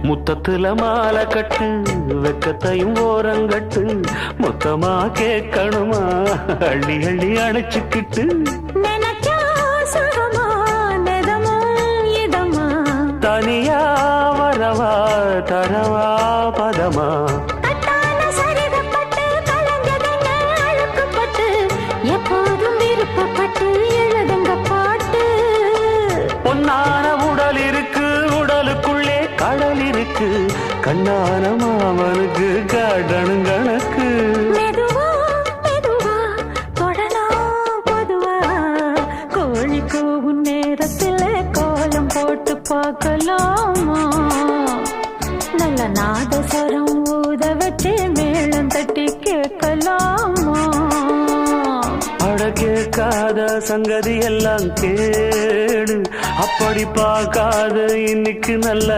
முத்தத்துல மாலை கட்டு வெக்கத்தையும் ஓரங்கட்டு மொத்தமா கேட்கணுமா அள்ளி அள்ளி அணைச்சுக்கிட்டு தனியா வரவா தரவா பதமா எப்போதும் விருப்பப்பட்டு எழுதுங்க பாட்டு பொன்னான உடல் இருக்கு உடலுக்குள்ளே கடல் இருக்கு கண்ணான மாமனுக்கு காடணும் கணக்கு மெதுவா மெதுவா தொடலாம் பொதுவா கோழி கூவும் நேரத்தில் கோலம் போட்டு பார்க்கலாமா நல்ல நாதஸ்வரம் ஊத வச்சு மேளம் தட்டி கேட்கலாமா அட கேட்காத சங்கதி எல்லாம் கேடு அப்படி பார்க்காத இன்னைக்கு நல்ல